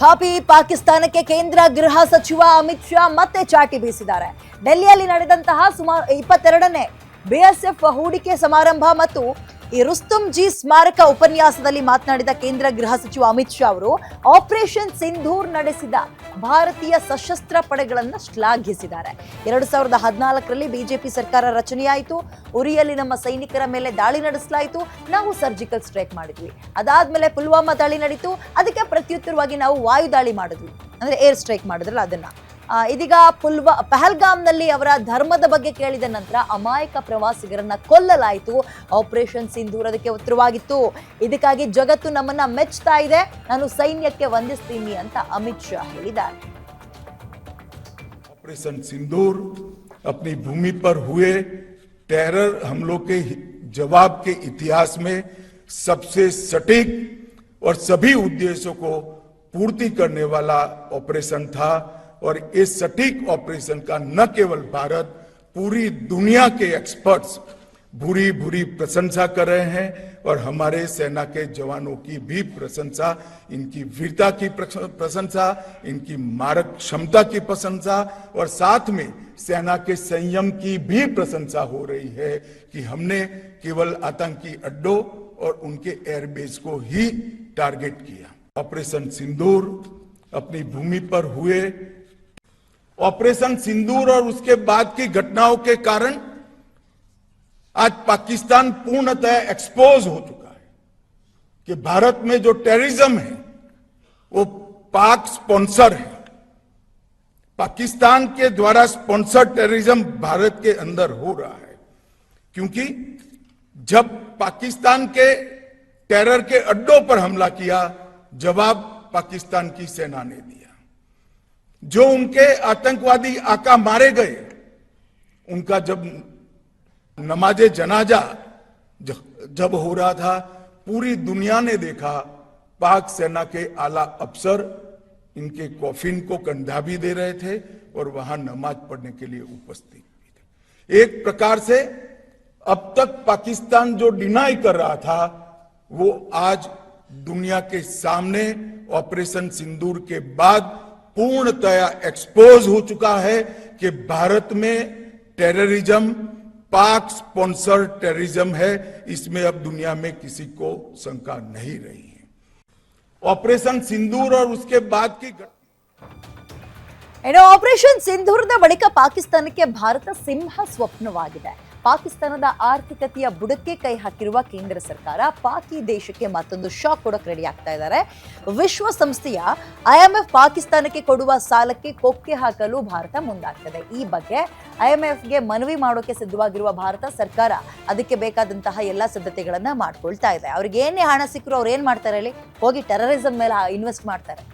ಪಾಪಿ ಪಾಕಿಸ್ತಾನಕ್ಕೆ ಕೇಂದ್ರ ಗೃಹ ಸಚಿವ ಅಮಿತ್ ಶಾ ಮತ್ತೆ ಚಾಟಿ ಬೀಸಿದ್ದಾರೆ. ಡೆಲ್ಲಿಯಲ್ಲಿ ನಡೆದಂತಹ ಸುಮಾರು 22ನೇ ಬಿಎಸ್ಎಫ್ ಹೂಡಿಕೆ ಸಮಾರಂಭ ಮತ್ತು ಈ ರುಸ್ತುಂ ಜಿ ಸ್ಮಾರಕ ಉಪನ್ಯಾಸದಲ್ಲಿ ಮಾತನಾಡಿದ ಕೇಂದ್ರ ಗೃಹ ಸಚಿವ ಅಮಿತ್ ಶಾ ಅವರು ಆಪರೇಷನ್ ಸಿಂಧೂರ್ ನಡೆಸಿದ ಭಾರತೀಯ ಸಶಸ್ತ್ರ ಪಡೆಗಳನ್ನು ಶ್ಲಾಘಿಸಿದ್ದಾರೆ. 2014ರಲ್ಲಿ ಬಿಜೆಪಿ ಸರ್ಕಾರ ರಚನೆಯಾಯಿತು. ಉರಿಯಲ್ಲಿ ನಮ್ಮ ಸೈನಿಕರ ಮೇಲೆ ದಾಳಿ ನಡೆಸಲಾಯಿತು. ನಾವು ಸರ್ಜಿಕಲ್ ಸ್ಟ್ರೈಕ್ ಮಾಡಿದ್ವಿ. ಅದಾದ್ಮೇಲೆ ಪುಲ್ವಾಮಾ ದಾಳಿ ನಡೀತು. ಅದಕ್ಕೆ ಪ್ರತ್ಯುತ್ತರವಾಗಿ ನಾವು ವಾಯು ದಾಳಿ ಮಾಡಿದ್ವಿ, ಅಂದ್ರೆ ಏರ್ ಸ್ಟ್ರೈಕ್ ಮಾಡಿದ್ರಲ್ಲ ಅದನ್ನ. ಇದೀಗ ಪಹಲ್ಗಾಮ್ನಲ್ಲಿ ಅವರ ಧರ್ಮದ ಬಗ್ಗೆ ಕೇಳಿದ ನಂತರ ಅಮಾಯಕ ಪ್ರವಾಸಿಗರನ್ನ ಕೊಲ್ಲಲಾಯಿತು. ಆಪರೇಷನ್ ಸಿಂಧೂರ್ ಅದಕ್ಕೆ ಉತ್ತರವಾಗಿತ್ತು. ಇದಕ್ಕಾಗಿ ಜಗತ್ತು ನಮ್ಮನ್ನ ಮೆಚ್ಚುತ್ತಾ ಇದೆ. ನಾನು ಸೈನ್ಯಕ್ಕೆ ವಂದಿಸ್ತೀನಿ ಅಂತ ಅಮಿತ್ ಶಾ ಹೇಳಿದ್ದಾರೆ. ऑपरेशन सिंदूर अपनी भूमि पर हुए टेरर हमलों के जवाब के इतिहास में सबसे सटीक और सभी उद्देश्यों को पूर्ति करने वाला ऑपरेशन था. और इस सटीक ऑपरेशन का न केवल भारत, पूरी दुनिया के एक्सपर्ट्स भूरी भूरी प्रशंसा कर रहे हैं और हमारे सेना के जवानों की भी प्रशंसा, इनकी वीरता की प्रशंसा, इनकी मारक क्षमता की प्रशंसा और साथ में सेना के संयम की भी प्रशंसा हो रही है कि हमने केवल आतंकी अड्डों और उनके एयरबेस को ही टारगेट किया. ऑपरेशन सिंदूर अपनी भूमि पर हुए ऑपरेशन सिंदूर और उसके बाद की घटनाओं के कारण आज पाकिस्तान पूर्णतः एक्सपोज हो चुका है कि भारत में जो टेररिज्म है वो पाक स्पॉन्सर है. पाकिस्तान के द्वारा स्पॉन्सर टेररिज्म भारत के अंदर हो रहा है, क्योंकि जब पाकिस्तान के टेरर के अड्डों पर हमला किया, जवाब पाकिस्तान की सेना ने दिया. जो उनके आतंकवादी आका मारे गए, उनका जब नमाजे जनाजा जब हो रहा था, पूरी दुनिया ने देखा. पाक सेना के आला अफसर इनके कॉफिन को कंधा भी दे रहे थे और वहां नमाज पढ़ने के लिए उपस्थित भी थे. एक प्रकार से अब तक पाकिस्तान जो डिनाई कर रहा था, वो आज दुनिया के सामने ऑपरेशन सिंदूर के बाद पूर्णतया एक्सपोज हो चुका है कि भारत में टेररिज्म पाक स्पॉन्सर टेररिज्म है. इसमें अब दुनिया में किसी को शंका नहीं रही है. ऑपरेशन सिंदूर और उसके बाद की ಆಪರೇಷನ್ ಸಿಂಧೂರದ ಬಳಿಕ ಪಾಕಿಸ್ತಾನಕ್ಕೆ ಭಾರತ ಸಿಂಹ ಸ್ವಪ್ನವಾಗಿದೆ. ಪಾಕಿಸ್ತಾನದ ಆರ್ಥಿಕತೆಯ ಬುಡಕ್ಕೆ ಕೈ ಹಾಕಿರುವ ಕೇಂದ್ರ ಸರ್ಕಾರ ಪಾಕಿ ದೇಶಕ್ಕೆ ಮತ್ತೊಂದು ಶಾಕ್ ಕೊಡಕ್ಕೆ ರೆಡಿ ಆಗ್ತಾ ಇದ್ದಾರೆ. ವಿಶ್ವಸಂಸ್ಥೆಯ ಐಎಂಎಫ್ ಪಾಕಿಸ್ತಾನಕ್ಕೆ ಕೊಡುವ ಸಾಲಕ್ಕೆ ಕೊಕ್ಕೆ ಹಾಕಲು ಭಾರತ ಮುಂದಾಗ್ತದೆ. ಈ ಬಗ್ಗೆ ಐಎಂಎಫ್ಗೆ ಮನವಿ ಮಾಡೋಕೆ ಸಿದ್ಧವಾಗಿರುವ ಭಾರತ ಸರ್ಕಾರ ಅದಕ್ಕೆ ಬೇಕಾದಂತಹ ಎಲ್ಲ ಸಿದ್ಧತೆಗಳನ್ನ ಮಾಡ್ಕೊಳ್ತಾ ಇದೆ. ಅವ್ರಿಗೆ ಏನೇ ಹಣ ಸಿಕ್ಕರು ಅವ್ರು ಏನ್ ಮಾಡ್ತಾರೆ ಹೇಳಿ, ಹೋಗಿ ಟೆರರಿಸಂ ಮೇಲೆ ಇನ್ವೆಸ್ಟ್ ಮಾಡ್ತಾರೆ.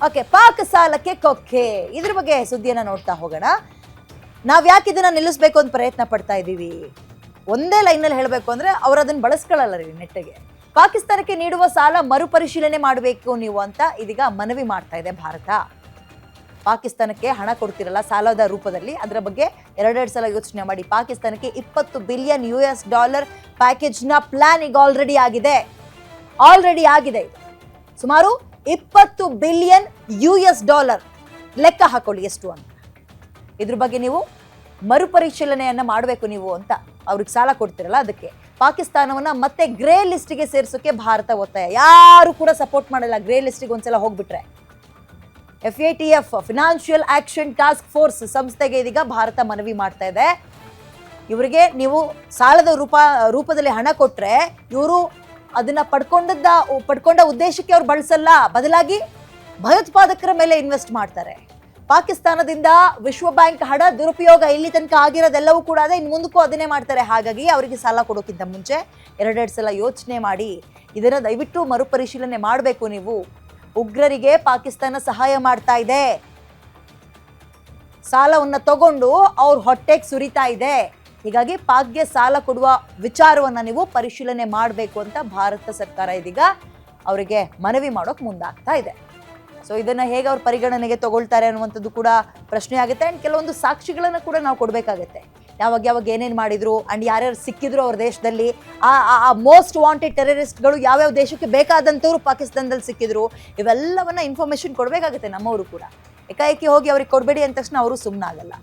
ಓಕೆ, ಪಾಕ್ ಸಾಲಕ್ಕೆ ಕೊಕ್ಕೆ, ಇದ್ರ ಬಗ್ಗೆ ಸುದ್ದಿಯನ್ನ ನೋಡ್ತಾ ಹೋಗೋಣ. ನಾವ್ ಯಾಕೆ ಇದನ್ನ ನಿಲ್ಲಿಸಬೇಕು ಅಂತ ಪ್ರಯತ್ನ ಪಡ್ತಾ ಇದ್ದೀವಿ? ಒಂದೇ ಲೈನಲ್ಲಿ ಹೇಳಬೇಕು ಅಂದ್ರೆ ಅವ್ರು ಅದನ್ನ ಬಳಸ್ಕೊಳ್ಳಲ್ಲ ರೀ ನೆಟ್ಟಿಗೆ. ಪಾಕಿಸ್ತಾನಕ್ಕೆ ನೀಡುವ ಸಾಲ ಮರುಪರಿಶೀಲನೆ ಮಾಡಬೇಕು ನೀವು ಅಂತ ಇದೀಗ ಮನವಿ ಮಾಡ್ತಾ ಇದೆ ಭಾರತ. ಪಾಕಿಸ್ತಾನಕ್ಕೆ ಹಣ ಕೊಡ್ತಿರಲ್ಲ ಸಾಲದ ರೂಪದಲ್ಲಿ, ಅದರ ಬಗ್ಗೆ ಎರಡೆರಡು ಸಲ ಯೋಚನೆ ಮಾಡಿ. ಪಾಕಿಸ್ತಾನಕ್ಕೆ $20 ಬಿಲಿಯನ್ ಪ್ಯಾಕೇಜ್ ನ ಪ್ಲಾನ್ ಈಗ ಆಲ್ರೆಡಿ ಆಗಿದೆ. ಇದು ಸುಮಾರು $20 ಬಿಲಿಯನ್ ಲೆಕ್ಕ ಹಾಕೊಳ್ಳಿ ಎಷ್ಟು ಅಂತ. ಇದ್ರ ಬಗ್ಗೆ ನೀವು ಮರುಪರಿಶೀಲನೆಯನ್ನ ಮಾಡಬೇಕು ನೀವು ಅಂತ ಅವ್ರಿಗೆ ಸಾಲ ಕೊಡ್ತಿರಲ್ಲ, ಅದಕ್ಕೆ ಪಾಕಿಸ್ತಾನವನ್ನ ಮತ್ತೆ ಗ್ರೇ ಲಿಸ್ಟ್ಗೆ ಸೇರಿಸೋಕೆ ಭಾರತ ಒತ್ತಾಯ. ಯಾರು ಕೂಡ ಸಪೋರ್ಟ್ ಮಾಡಲ್ಲ ಗ್ರೇ ಲಿಸ್ಟ್ಗೆ ಒಂದ್ಸಲ ಹೋಗ್ಬಿಟ್ರೆ. FATF financial action task force ಸಂಸ್ಥೆಗೆ ಇದೀಗ ಭಾರತ ಮನವಿ ಮಾಡ್ತಾ ಇದೆ. ಇವರಿಗೆ ನೀವು ಸಾಲದ ರೂಪದಲ್ಲಿ ಹಣ ಕೊಟ್ರೆ ಇವರು ಅದನ್ನ ಪಡ್ಕೊಂಡ ಉದ್ದೇಶಕ್ಕೆ ಅವ್ರು ಬಳಸಲ್ಲ, ಬದಲಾಗಿ ಭಯೋತ್ಪಾದಕರ ಮೇಲೆ ಇನ್ವೆಸ್ಟ್ ಮಾಡ್ತಾರೆ. ಪಾಕಿಸ್ತಾನದಿಂದ ವಿಶ್ವ ಬ್ಯಾಂಕ್ ಹಣ ದುರುಪಯೋಗ ಇಲ್ಲಿ ತನಕ ಆಗಿರೋದೆಲ್ಲವೂ ಕೂಡ ಅದೇ, ಇನ್ನು ಮುಂದಕ್ಕೂ ಅದನ್ನೇ ಮಾಡ್ತಾರೆ. ಹಾಗಾಗಿ ಅವರಿಗೆ ಸಾಲ ಕೊಡೋಕ್ಕಿಂತ ಮುಂಚೆ ಎರಡೆರಡು ಸಲ ಯೋಚನೆ ಮಾಡಿ ಇದನ್ನ ದಯವಿಟ್ಟು ಮರುಪರಿಶೀಲನೆ ಮಾಡಬೇಕು ನೀವು. ಉಗ್ರರಿಗೆ ಪಾಕಿಸ್ತಾನ ಸಹಾಯ ಮಾಡ್ತಾ ಇದೆ, ಸಾಲವನ್ನ ತಗೊಂಡು ಅವ್ರ ಹೊಟ್ಟೆಗೆ ಸುರಿತಾ ಇದೆ. ಹೀಗಾಗಿ ಪಾಕ್ಗೆ ಸಾಲ ಕೊಡುವ ವಿಚಾರವನ್ನ ನೀವು ಪರಿಶೀಲನೆ ಮಾಡಬೇಕು ಅಂತ ಭಾರತ ಸರ್ಕಾರ ಇದೀಗ ಅವರಿಗೆ ಮನವಿ ಮಾಡೋಕೆ ಮುಂದಾಗ್ತಾ ಇದೆ. ಸೊ ಇದನ್ನ ಹೇಗೆ ಅವ್ರ ಪರಿಗಣನೆಗೆ ತಗೊಳ್ತಾರೆ ಅನ್ನುವಂಥದ್ದು ಕೂಡ ಪ್ರಶ್ನೆ ಆಗುತ್ತೆ. ಅಂಡ್ ಕೆಲವೊಂದು ಸಾಕ್ಷಿಗಳನ್ನ ಕೂಡ ನಾವು ಕೊಡಬೇಕಾಗತ್ತೆ. ಯಾವಾಗ ಯಾವಾಗ ಏನೇನು ಮಾಡಿದ್ರು ಅಂಡ್ ಯಾರ್ಯಾರು ಸಿಕ್ಕಿದ್ರು ಅವ್ರ ದೇಶದಲ್ಲಿ, ಆ ಮೋಸ್ಟ್ ವಾಂಟೆಡ್ ಟೆರರಿಸ್ಟ್ಗಳು ಯಾವ್ಯಾವ ದೇಶಕ್ಕೆ ಬೇಕಾದಂಥವ್ರು ಪಾಕಿಸ್ತಾನದಲ್ಲಿ ಸಿಕ್ಕಿದ್ರು, ಇವೆಲ್ಲವನ್ನ ಇನ್ಫಾರ್ಮೇಶನ್ ಕೊಡಬೇಕಾಗುತ್ತೆ ನಮ್ಮವರು ಕೂಡ. ಏಕಾಏಕಿ ಹೋಗಿ ಅವ್ರಿಗೆ ಕೊಡಬೇಡಿ ಅಂದ ತಕ್ಷಣ ಅವರು ಸುಮ್ಮನಾಗಲ್ಲ.